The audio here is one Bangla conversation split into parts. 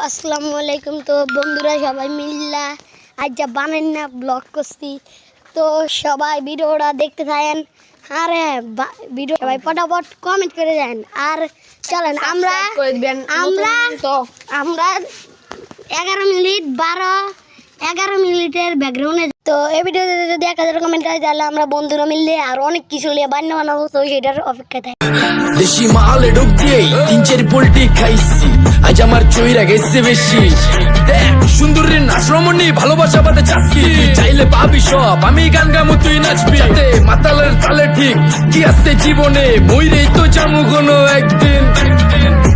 আসসালামু আলাইকুম। তো বন্ধুরা সবাই মিল্লা আজ যা বানান না ব্লগ করছি, তো সবাই ভিডিওটা দেখতে থাকেন। আর ভিডিও সবাই ফটাফট কমেন্ট করে দেন। আর চলেন আমরা 11 মিনিটের ব্যাকগ্রাউন্ডে। তো এই ভিডিওতে যদি 1000 কমেন্ট করে তাহলে আমরা বন্ধুরা মিললে আর অনেক কিছু নিয়ে বান্না বানাবো, তো সেটার অপেক্ষায় থাকি। দেশি মালে ঢুক দিয়ে 3-4 পোল্ট্রি খাইছি, আজ আমার চইরা গেছে বেশি। দেখ সুন্দরীর নাচরমণি ভালোবাসা বাদে চাচ্ছি, চাইলে পাবি সব, আমি গান গামো তুই নাচবি। যাতে মাতালের তালে ঠিক কি আসছে জীবনে, মইরেই তো জামু কোনো একদিন।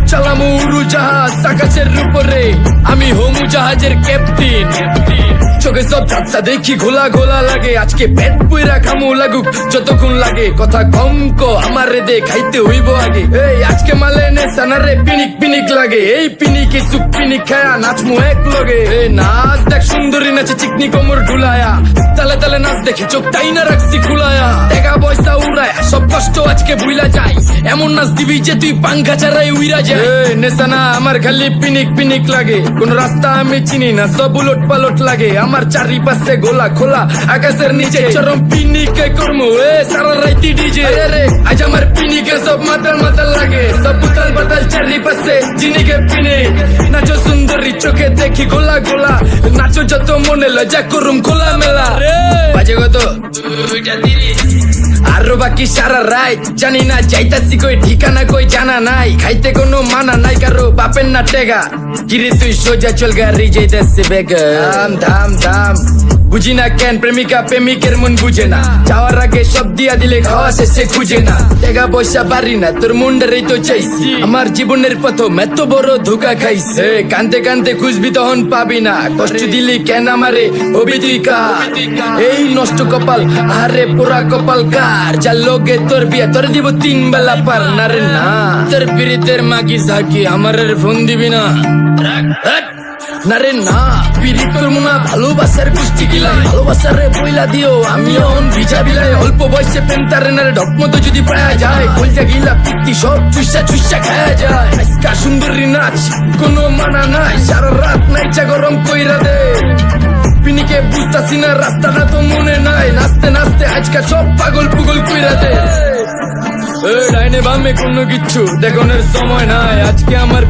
চালামু উড়ু জাহাজ আকাশের উপরে, আমি হোমু জাহাজের ক্যাপ্টেন। চোখে সব ঝাপসা দেখি ঘোলা ঘোলা লাগে, আজকে পেট পুইরা খামু লাগুক যতক্ষণ লাগে। কথা কম কো আমার রে দে খাইতে হইব আগে। এই আজকে মালে নে সানারে পিনিক পিনিক লাগে, এই পিনিকে সুপ পিনিক খায়া নাচমু এক লগে। এই নাচ দেখ সুন্দরী নাচে চিকনি কোমর ঢুলায়া, তালে তালে নাচ দেখে চোখ তাই না রাখছি খুলায়া। টাকা পয়সা উড়ায়া সব কষ্ট আজকে ভুলা যায়, এমন নাচ দিবি যে তুই পাঙ্খা ছাড়াই উইরা যায়। নেশানা আমার খালি পিনিক পিনিক লাগে, কোন রাস্তা আমি চিনি না, সব উলট পালট লাগে। আমার চারিপাশে গোলা খোলা আকাশের নিচে চরম পিনিকে কর্মো সারা রাইতি ডিজে। রে আজ আমার পিনিকে সব মাতাল মাতাল লাগে, সব উতাল বাতাল চারিপাশে জিনিকে পিনে। নাচো সুন্দরী চোখে দেখি গোলা গোলা, নাচো যত মনে লজ্জা করুম খোলা মেলা। বাজে কত আরো বাকি সারা রাত জানি না, যাইতাছি কই ঠিকানা কই জানা নাই। খাইতে কোনো মানা নাই কারো বাপের না টেগা, গিরি তুই সোজা চল গাড়ি যাইতাছে বেগা। ধাম ধাম ধাম বুঝি না কেন প্রেমিকা প্রেমিকের মন বুঝে না, যাওয়ার আগে সব দিয়া দিলে খাওয়া শেষে খুঁজে না। টাকা পয়সা বাড়ি না তোর মুন্ডারেই তো চাইছি, আমার জীবনের প্রথম এত বড় ধোকা খাইছে। কানতে কানতে খুঁজবি তখন পাবি না, কষ্ট দিলি কেন আমারে হবি তুই কার। এই নষ্ট কপাল আরে পোড়া কপাল কার, যার লোকে তোর বিয়া তোর দিব 3 বেলা পার না রে না। তোর পিরিতের মাগি সাকি আমার ফোন দিবি না না রে না। পিরিত করবো না ভালোবাসার কুষ্টি গিলাই, ভালোবাসারে বইলা দিও আমিও ভিজা বিলাই। অল্প বয়সে প্রেম তারে না রে ঢক মতো যদি পায়া যায়, কলজা গিলা পিত্তি সব চুষা চুষা খায়া যায়। আজকা সুন্দরী নাচ কোনো মানা নাই, সারা রাত নাইচা গরম কইরা দে। পিনিকে বুঝতাছি না রাস্তাটা তো মনে নাই, নাচতে নাচতে আজকা সব পাগল পুগল কইরা দে। ডাইনে বামে কোনো কিচ্ছু দেখানোর সময় নাই, আজকে আমার